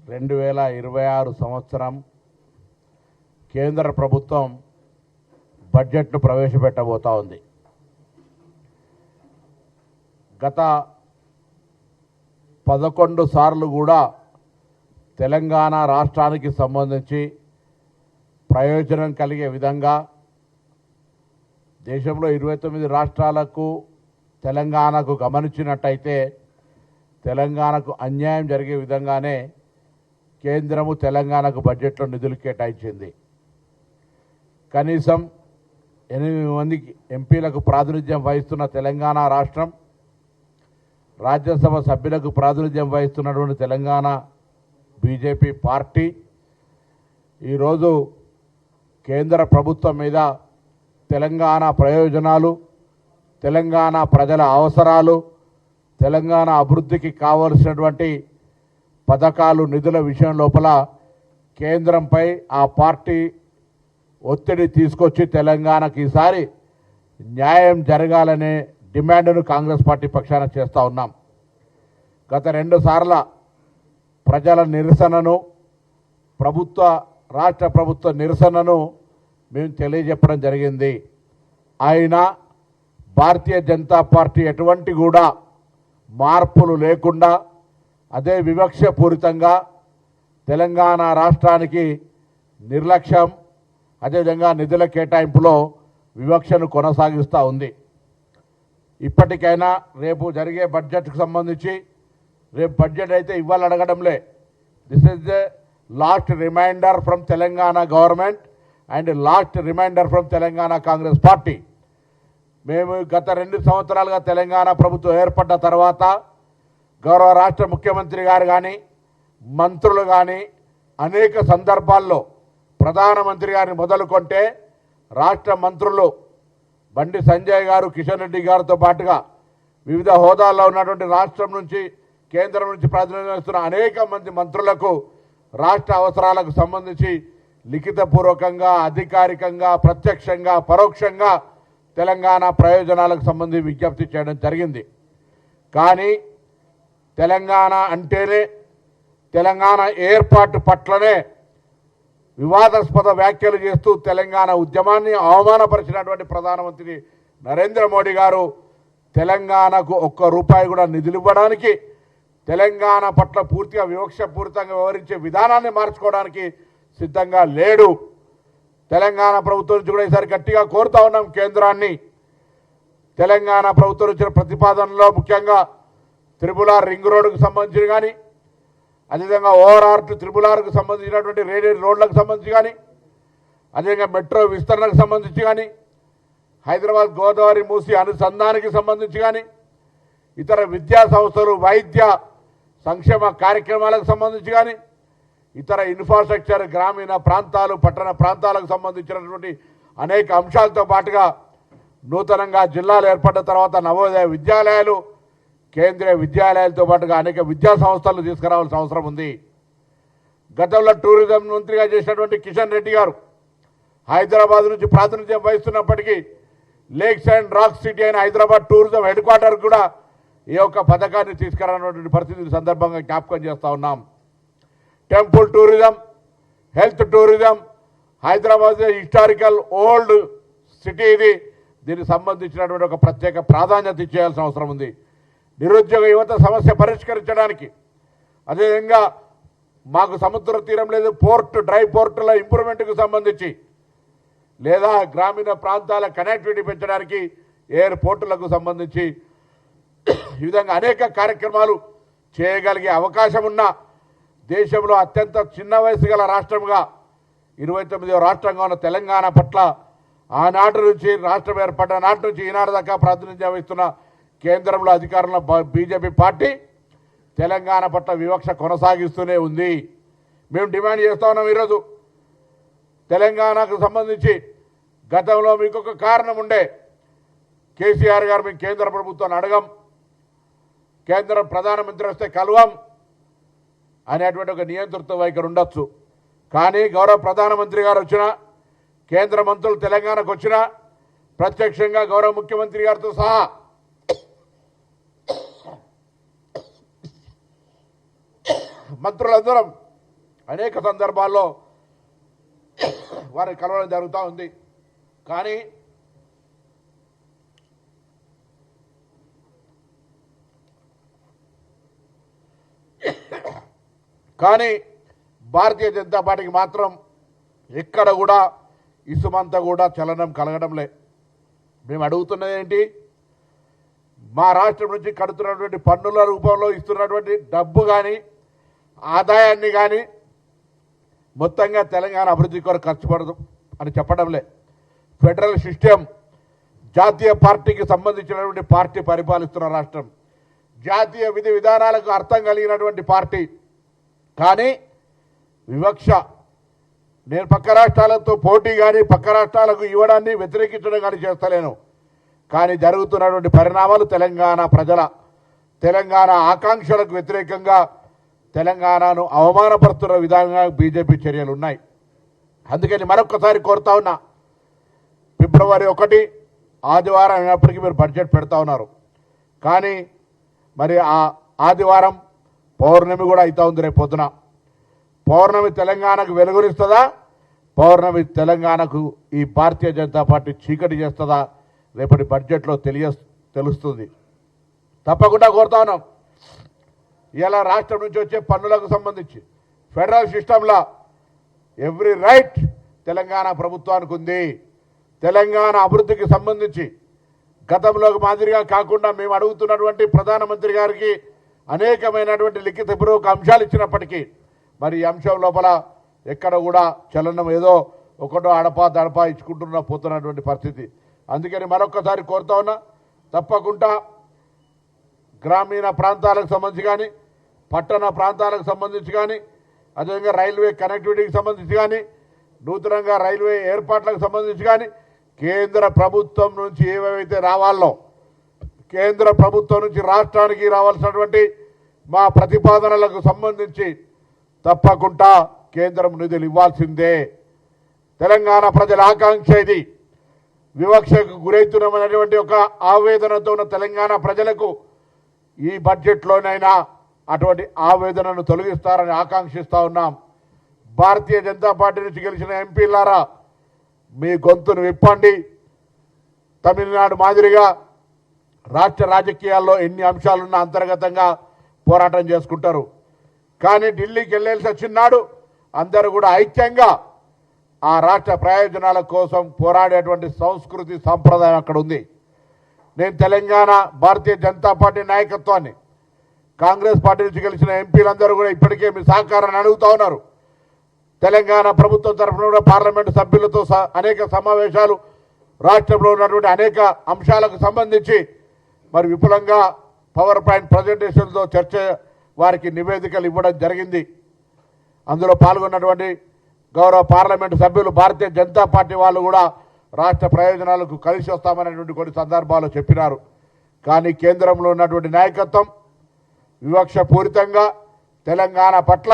2026 సంవత్సరం కేంద్ర ప్రభుత్వం బడ్జెట్ను ప్రవేశపెట్టబోతా ఉంది. గత 11 సార్లు కూడా తెలంగాణ రాష్ట్రానికి సంబంధించి ప్రయోజనం కలిగే విధంగా దేశంలో 29 రాష్ట్రాలకు తెలంగాణకు గమనించినట్టయితే తెలంగాణకు అన్యాయం జరిగే విధంగానే కేంద్రము తెలంగాణకు బడ్జెట్లో నిధులు కేటాయించింది. కనీసం 8 మంది ఎంపీలకు ప్రాతినిధ్యం వహిస్తున్న తెలంగాణ రాష్ట్రం, రాజ్యసభ సభ్యులకు ప్రాతినిధ్యం వహిస్తున్నటువంటి తెలంగాణ బీజేపీ పార్టీ ఈరోజు కేంద్ర ప్రభుత్వం మీద తెలంగాణ ప్రయోజనాలు, తెలంగాణ ప్రజల అవసరాలు, తెలంగాణ అభివృద్ధికి కావలసినటువంటి పథకాలు, నిధుల విషయం లోపల కేంద్రంపై ఆ పార్టీ ఒత్తిడి తీసుకొచ్చి తెలంగాణకి ఈసారి న్యాయం జరగాలనే డిమాండ్ను కాంగ్రెస్ పార్టీ పక్షాన చేస్తూ ఉన్నాం. గత 2 సార్ల ప్రజల నిరసనను, రాష్ట్ర ప్రభుత్వ నిరసనను మేము తెలియజెప్పడం జరిగింది. అయినా భారతీయ జనతా పార్టీ ఎటువంటి కూడా మార్పులు లేకుండా అదే వివక్షపూరితంగా తెలంగాణ రాష్ట్రానికి నిర్లక్ష్యం, అదేవిధంగా నిధుల కేటాయింపులో వివక్షను కొనసాగిస్తూ ఉంది. ఇప్పటికైనా రేపు జరిగే బడ్జెట్కు సంబంధించి, రేపు బడ్జెట్ అయితే ఇవ్వాలి అడగడంలే, this is the last reminder from Telangana government and last reminder from Telangana Congress party. మేము గత 2 సంవత్సరాలుగా తెలంగాణ ప్రభుత్వం ఏర్పడ్డ తర్వాత గౌరవ రాష్ట్ర ముఖ్యమంత్రి గారు కానీ, మంత్రులు కానీ అనేక సందర్భాల్లో ప్రధానమంత్రి గారిని మొదలుకొంటే రాష్ట్ర మంత్రులు బండి సంజయ్ గారు, కిషన్ రెడ్డి గారితో పాటుగా వివిధ హోదాల్లో ఉన్నటువంటి రాష్ట్రం నుంచి, కేంద్రం నుంచి ప్రాతినిధ్యం వహిస్తున్న అనేక మంది మంత్రులకు రాష్ట్ర అవసరాలకు సంబంధించి లిఖితపూర్వకంగా, అధికారికంగా, ప్రత్యక్షంగా, పరోక్షంగా తెలంగాణ ప్రయోజనాలకు సంబంధించి విజ్ఞప్తి చేయడం జరిగింది. కానీ తెలంగాణ అంటేనే, తెలంగాణ ఏర్పాటు పట్లనే వివాదాస్పద వ్యాఖ్యలు చేస్తూ తెలంగాణ ఉద్యమాన్ని అవమానపరిచినటువంటి ప్రధానమంత్రి నరేంద్ర మోడీ గారు తెలంగాణకు ₹1 కూడా నిధులు ఇవ్వడానికి, తెలంగాణ పట్ల పూర్తిగా వివక్షపూరితంగా వ్యవహరించే విధానాన్ని మార్చుకోవడానికి సిద్ధంగా లేడు. తెలంగాణ ప్రభుత్వం నుంచి కూడా ఈసారి గట్టిగా కోరుతా ఉన్నాం కేంద్రాన్ని. తెలంగాణ ప్రభుత్వం ఇచ్చిన ప్రతిపాదనలో ముఖ్యంగా త్రిపుల్ రింగ్ రోడ్డుకు సంబంధించి కానీ, అదేవిధంగా ORR టు త్రిపుల్ సంబంధించినటువంటి రేడియల్ రోడ్లకు సంబంధించి కానీ, అదేవిధంగా మెట్రో విస్తరణకు సంబంధించి కానీ, హైదరాబాద్ గోదావరి మూసి అనుసంధానానికి సంబంధించి కానీ, ఇతర విద్యా సంస్థలు, వైద్య సంక్షేమ కార్యక్రమాలకు సంబంధించి కానీ, ఇతర ఇన్ఫ్రాస్ట్రక్చర్, గ్రామీణ ప్రాంతాలు, పట్టణ ప్రాంతాలకు సంబంధించినటువంటి అనేక అంశాలతో పాటుగా నూతనంగా జిల్లాలు ఏర్పడిన తర్వాత నవోదయ విద్యాలయాలు, కేంద్రీయ విద్యాలయాలతో పాటుగా అనేక విద్యా సంస్థలు తీసుకురావాల్సిన అవసరం ఉంది. గతంలో టూరిజం మంత్రిగా చేసినటువంటి కిషన్ రెడ్డి గారు హైదరాబాద్ నుంచి ప్రాతినిధ్యం వహిస్తున్నప్పటికీ లేక్స్ అండ్ రాక్ సిటీ అయిన హైదరాబాద్ టూరిజం హెడ్ క్వార్టర్ కూడా ఈ యొక్క పథకాన్ని తీసుకురానటువంటి పరిస్థితి సందర్భంగా జ్ఞాపకం చేస్తూ ఉన్నాం. Temple tourism, health tourism, Hyderabad historical old city ఇది. దీనికి సంబంధించినటువంటి ఒక ప్రత్యేక ప్రాధాన్యత ఇచ్చేయాల్సిన అవసరం ఉంది. నిరుద్యోగ యువత సమస్య పరిష్కరించడానికి, అదేవిధంగా మాకు సముద్ర తీరం లేదు, డ్రై పోర్టుల ఇంప్రూవ్మెంట్కు సంబంధించి, లేదా గ్రామీణ ప్రాంతాల కనెక్టివిటీ పెంచడానికి ఎయిర్పోర్టులకు సంబంధించి ఈ విధంగా అనేక కార్యక్రమాలు చేయగలిగే అవకాశం ఉన్న దేశంలో అత్యంత చిన్న వయసు గల రాష్ట్రంగా 29వ రాష్ట్రంగా ఉన్న తెలంగాణ పట్ల ఆనాటి నుంచి, రాష్ట్రం ఏర్పడ్డ నాటి నుంచి ఈనాడు దాకా ప్రాతినిధ్యం వహిస్తున్న కేంద్రంలో అధికారంలో బీజేపీ పార్టీ తెలంగాణ పట్ల వివక్ష కొనసాగిస్తూనే ఉంది. మేము డిమాండ్ చేస్తూ ఉన్నాం. ఈరోజు తెలంగాణకు సంబంధించి గతంలో మీకు ఒక కారణం ఉండే, కేసీఆర్ గారు మేము కేంద్ర ప్రభుత్వాన్ని అడగం, కేంద్ర ప్రధానమంత్రి వస్తే కలవం అనేటువంటి ఒక నియంతృత్వ వైఖరి ఉండొచ్చు. కానీ గౌరవ ప్రధానమంత్రి గారు వచ్చినా, కేంద్ర మంత్రులు తెలంగాణకు వచ్చినా ప్రత్యక్షంగా గౌరవ ముఖ్యమంత్రి గారితో సహా మంత్రులందరం అనేక సందర్భాల్లో వారిని కలవడం జరుగుతూ ఉంది. కానీ భారతీయ జనతా పార్టీకి మాత్రం ఎక్కడ కూడా ఇసుమంతా కూడా చలనం కలగడంలే. మేము అడుగుతున్నది ఏంటి, మా రాష్ట్రం నుంచి కడుతున్నటువంటి పన్నుల రూపంలో ఇస్తున్నటువంటి డబ్బు కానీ ఆదాయాన్ని కానీ మొత్తంగా తెలంగాణ అభివృద్ధి కొరకు ఖర్చు పడదు అని చెప్పడంలే. ఫెడరల్ సిస్టమ్, జాతీయ పార్టీకి సంబంధించినటువంటి పార్టీ పరిపాలిస్తున్న రాష్ట్రం, జాతీయ విధి విధానాలకు అర్థం కలిగినటువంటి పార్టీ. కానీ వివక్ష, నేను పక్క రాష్ట్రాలతో పోటీ కానీ పక్క రాష్ట్రాలకు ఇవ్వడాన్ని వ్యతిరేకించడం కానీ చేస్తలేను. కానీ జరుగుతున్నటువంటి పరిణామాలు తెలంగాణ ప్రజల, తెలంగాణ ఆకాంక్షలకు వ్యతిరేకంగా తెలంగాణను అవమానపరుస్తున్న విధంగా బీజేపీ చర్యలు ఉన్నాయి. అందుకని మరొకసారి కోరుతా ఉన్నా, ఫిబ్రవరి 1 ఆదివారం అయినప్పటికీ మీరు బడ్జెట్ పెడతా ఉన్నారు. కానీ మరి ఆ ఆదివారం పౌర్ణమి కూడా అవుతా ఉంది. రేపు పొద్దున పౌర్ణమి తెలంగాణకు వెలుగునిస్తుందా, పౌర్ణమి తెలంగాణకు ఈ భారతీయ జనతా పార్టీ చీకటి చేస్తుందా, రేపటి బడ్జెట్లో తెలుస్తుంది. తప్పకుండా కోరుతా ఉన్నాం. ఇలా రాష్ట్రం నుంచి వచ్చే పన్నులకు సంబంధించి ఫెడరల్ సిస్టంలో ఎవ్రీ రైట్ తెలంగాణ ప్రభుత్వానికి ఉంది. తెలంగాణ అభివృద్ధికి సంబంధించి గతంలో మాదిరిగా కాకుండా మేము అడుగుతున్నటువంటి ప్రధానమంత్రి గారికి అనేకమైనటువంటి లిఖితపూర్వక అంశాలు ఇచ్చినప్పటికీ మరి ఈ అంశం లోపల ఎక్కడ కూడా చలనం, ఏదో ఒకటో అడపా ఇచ్చుకుంటున్నా పోతున్నటువంటి పరిస్థితి. అందుకని మరొక్కసారి కోరుతా ఉన్నా, తప్పకుండా గ్రామీణ ప్రాంతాలకు సంబంధించి కానీ పట్టణ ప్రాంతాలకు సంబంధించి కానీ అదేవిధంగా రైల్వే కనెక్టివిటీకి సంబంధించి కానీ నూతనంగా రైల్వే ఏర్పాట్లకు సంబంధించి కానీ కేంద్ర ప్రభుత్వం నుంచి ఏవేవైతే రావాలో, కేంద్ర ప్రభుత్వం నుంచి రాష్ట్రానికి రావాల్సినటువంటి మా ప్రతిపాదనలకు సంబంధించి తప్పకుండా కేంద్రం నిధులు ఇవ్వాల్సిందే. తెలంగాణ ప్రజల ఆకాంక్ష ఇది. వివక్షకు గురవుతున్నటువంటి ఒక ఆవేదనతో ఉన్న తెలంగాణ ప్రజలకు ఈ బడ్జెట్లోనైనా అటువంటి ఆవేదనను తొలగిస్తారని ఆకాంక్షిస్తూ ఉన్నాం. భారతీయ జనతా పార్టీ నుంచి గెలిచిన ఎంపీలారా, మీ గొంతును విప్పండి. తమిళనాడు మాదిరిగా రాష్ట్ర రాజకీయాల్లో ఎన్ని అంశాలున్నా అంతర్గతంగా పోరాటం చేసుకుంటారు. కానీ ఢిల్లీకి వెళ్ళాల్సి వచ్చినాడు అందరూ కూడా ఐక్యంగా ఆ రాష్ట్ర ప్రయోజనాల కోసం పోరాడేటువంటి సంస్కృతి సాంప్రదాయం అక్కడ ఉంది. నేను తెలంగాణ భారతీయ జనతా పార్టీ నాయకత్వాన్ని, కాంగ్రెస్ పార్టీ నుంచి గెలిచిన ఎంపీలందరూ కూడా ఇప్పటికే మీ సహకారాన్ని అడుగుతూ ఉన్నారు. తెలంగాణ ప్రభుత్వం తరఫున కూడా పార్లమెంటు సభ్యులతో అనేక సమావేశాలు, రాష్ట్రంలో ఉన్నటువంటి అనేక అంశాలకు సంబంధించి మరి విపులంగా పవర్ పాయింట్ ప్రజెంటేషన్తో చర్చ, వారికి నివేదికలు ఇవ్వడం జరిగింది. అందులో పాల్గొన్నటువంటి గౌరవ పార్లమెంటు సభ్యులు భారతీయ జనతా పార్టీ వాళ్ళు కూడా రాష్ట్ర ప్రయోజనాలకు కలిసి వస్తామనేటువంటి కొన్ని సందర్భాల్లో చెప్పినారు. కానీ కేంద్రంలో ఉన్నటువంటి నాయకత్వం వివక్షపూరితంగా తెలంగాణ పట్ల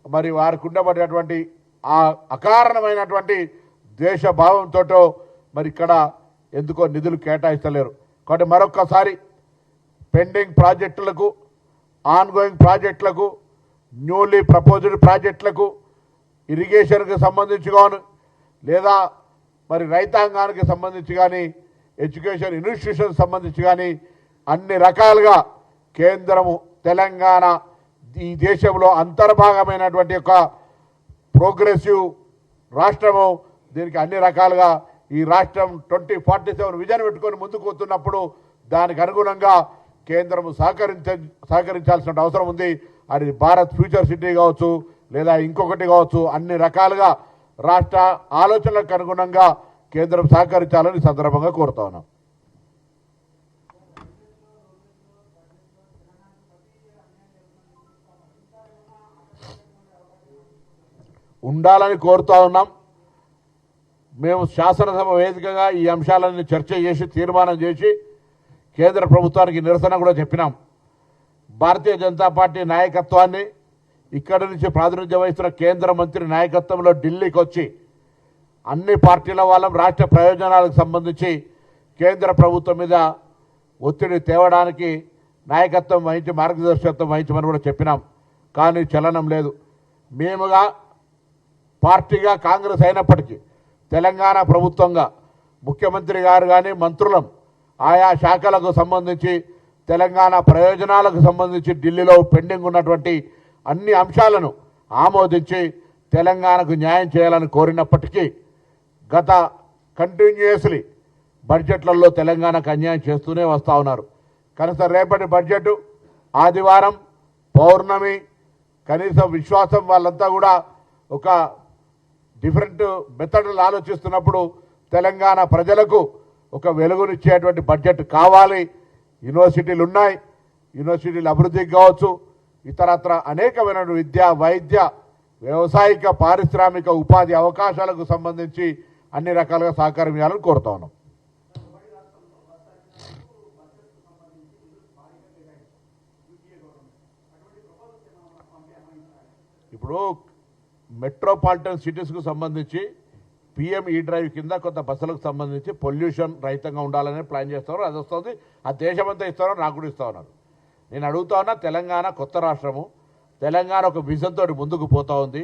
మరి వారికి ఉండబడినటువంటి ఆ అకారణమైనటువంటి ద్వేషభావంతో మరి ఇక్కడ ఎందుకో నిధులు కేటాయిస్తలేరు. కాబట్టి మరొక్కసారి పెండింగ్ ప్రాజెక్టులకు, ఆన్గోయింగ్ ప్రాజెక్టులకు, న్యూలీ ప్రపోజ్డ్ ప్రాజెక్టులకు, ఇరిగేషన్కి సంబంధించి కానీ లేదా మరి రైతాంగానికి సంబంధించి కానీ ఎడ్యుకేషన్ ఇన్స్టిట్యూషన్కి సంబంధించి కానీ అన్ని రకాలుగా కేంద్రము తెలంగాణ ఈ దేశంలో అంతర్భాగమైనటువంటి ఒక ప్రోగ్రెసివ్ రాష్ట్రము. దీనికి అన్ని రకాలుగా ఈ రాష్ట్రం 2047 విజన్ పెట్టుకొని ముందుకు పోతున్నప్పుడు దానికి అనుగుణంగా కేంద్రం సహకరించాల్సిన అవసరం ఉంది. అది భారత్ ఫ్యూచర్ సిటీ కావచ్చు లేదా ఇంకొకటి కావచ్చు, అన్ని రకాలుగా రాష్ట్ర ఆలోచనలకు అనుగుణంగా కేంద్రం సహకరించాలని సందర్భంగా కోరుతా ఉన్నాం. ఉండాలని కోరుతా ఉన్నాం. మేము శాసనసభ వేదికగా ఈ అంశాలన్నీ చర్చ చేసి తీర్మానం చేసి కేంద్ర ప్రభుత్వానికి నిరసన కూడా చెప్పినాం. భారతీయ జనతా పార్టీ నాయకత్వాన్ని ఇక్కడి నుంచి ప్రాతినిధ్యం వహిస్తున్న కేంద్ర మంత్రి నాయకత్వంలో ఢిల్లీకి వచ్చి అన్ని పార్టీల వాళ్ళం రాష్ట్ర ప్రయోజనాలకు సంబంధించి కేంద్ర ప్రభుత్వం మీద ఒత్తిడి తేవడానికి నాయకత్వం వహించి మార్గదర్శకత్వం వహించమని కూడా చెప్పినాం. కానీ చలనం లేదు. మేముగా పార్టీగా కాంగ్రెస్ అయినప్పటికీ తెలంగాణ ప్రభుత్వంగా ముఖ్యమంత్రి గారు కానీ మంత్రులం ఆయా శాఖలకు సంబంధించి తెలంగాణ ప్రయోజనాలకు సంబంధించి ఢిల్లీలో పెండింగ్ ఉన్నటువంటి అన్ని అంశాలను ఆమోదించి తెలంగాణకు న్యాయం చేయాలని కోరినప్పటికీ గత కంటిన్యూయస్లీ బడ్జెట్లలో తెలంగాణకు అన్యాయం చేస్తూనే వస్తూ ఉన్నారు. కనీసం రేపటి బడ్జెట్ ఆదివారం పౌర్ణమి కనీసం విశ్వాసం వాళ్ళంతా కూడా ఒక డిఫరెంట్ మెథడ్లు ఆలోచిస్తున్నప్పుడు తెలంగాణ ప్రజలకు ఒక వెలుగునిచ్చేటువంటి బడ్జెట్ కావాలి. యూనివర్సిటీలు ఉన్నాయి, యూనివర్సిటీలు అభివృద్ధికి కావచ్చు, ఇతరత్ర అనేకమైన విద్య వైద్య వ్యవసాయిక పారిశ్రామిక ఉపాధి అవకాశాలకు సంబంధించి అన్ని రకాలుగా సహకారం ఇవ్వాలని కోరుతా ఉన్నాం. ఇప్పుడు మెట్రోపాలిటన్ సిటీస్కు సంబంధించి పిఎం ఈ డ్రైవ్ కింద కొంత బస్సులకు సంబంధించి పొల్యూషన్ రహితంగా ఉండాలని ప్లాన్ చేస్తారు. అది వస్తుంది, ఆ దేశమంతా ఇస్తారో నాకు కూడా ఇస్తా ఉన్నారు. నేను అడుగుతా ఉన్నా, తెలంగాణ కొత్త రాష్ట్రము, తెలంగాణ ఒక విజన్ తోటి ముందుకు పోతూ ఉంది.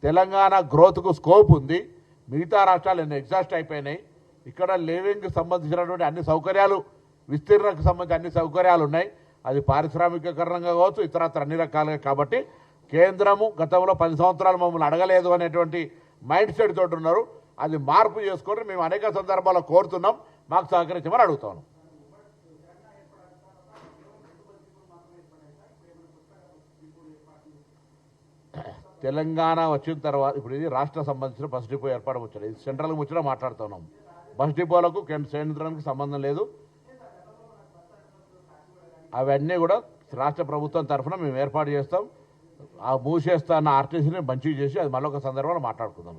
తెలంగాణ గ్రోత్కు స్కోప్ ఉంది. మిగతా రాష్ట్రాలు ఎన్నో ఎగ్జాస్ట్ అయిపోయినాయి. ఇక్కడ లివింగ్కి సంబంధించినటువంటి అన్ని సౌకర్యాలు, విస్తీర్ణకు సంబంధించి అన్ని సౌకర్యాలు ఉన్నాయి. అది పారిశ్రామికీకరణంగా కావచ్చు, ఇతరత్ర అన్ని రకాలుగా. కాబట్టి కేంద్రము గతంలో 10 సంవత్సరాలు మమ్మల్ని అడగలేదు అనేటువంటి మైండ్ సెట్ తోటి ఉన్నారు. అది మార్పు చేసుకొని మేము అనేక సందర్భాల్లో కోరుతున్నాం, మాకు సహకరించమని అడుగుతాను. తెలంగాణ వచ్చిన తర్వాత ఇప్పుడు ఇది రాష్ట్ర సంబంధించిన బస్ డిపో ఏర్పాటు వచ్చాడు. ఇది సెంట్రల్కి వచ్చినా మాట్లాడుతున్నాం. బస్ డిపోలకు కేంద్రానికి సంబంధం లేదు. అవన్నీ కూడా రాష్ట్ర ప్రభుత్వం తరఫున మేము ఏర్పాటు చేస్తాం. ఆ మూసేస్తా అన్న ఆర్టీసీని మంచిగా చేసి అది మళ్ళీ ఒక సందర్భంలో మాట్లాడుకుందాం.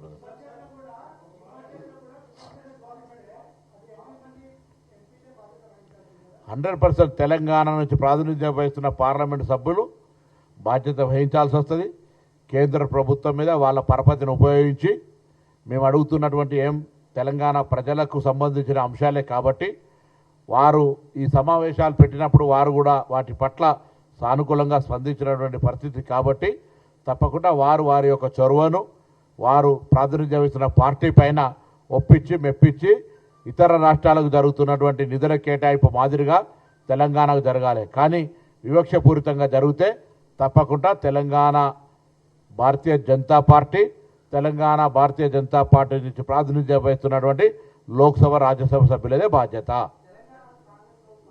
100% తెలంగాణ నుంచి ప్రాతినిధ్యం వహిస్తున్న పార్లమెంటు సభ్యులు బాధ్యత వహించాల్సి వస్తుంది. కేంద్ర ప్రభుత్వం మీద వాళ్ళ పరపతిని ఉపయోగించి మేము అడుగుతున్నటువంటి తెలంగాణ ప్రజలకు సంబంధించిన అంశాలే కాబట్టి వారు ఈ సమావేశాలు పెట్టినప్పుడు వారు కూడా వాటి పట్ల సానుకూలంగా స్పందించినటువంటి పరిస్థితి కాబట్టి తప్పకుండా వారి యొక్క చొరవను వారు ప్రాతినిధ్యం వహిస్తున్న పార్టీ పైన ఒప్పించి మెప్పించి ఇతర రాష్ట్రాలకు జరుగుతున్నటువంటి నిధుల కేటాయింపు మాదిరిగా తెలంగాణకు జరగాలి. కానీ వివక్షపూరితంగా జరిగితే తప్పకుండా తెలంగాణ భారతీయ జనతా పార్టీ నుంచి ప్రాతినిధ్యం వహిస్తున్నటువంటి లోక్సభ రాజ్యసభ సభ్యులదే బాధ్యత.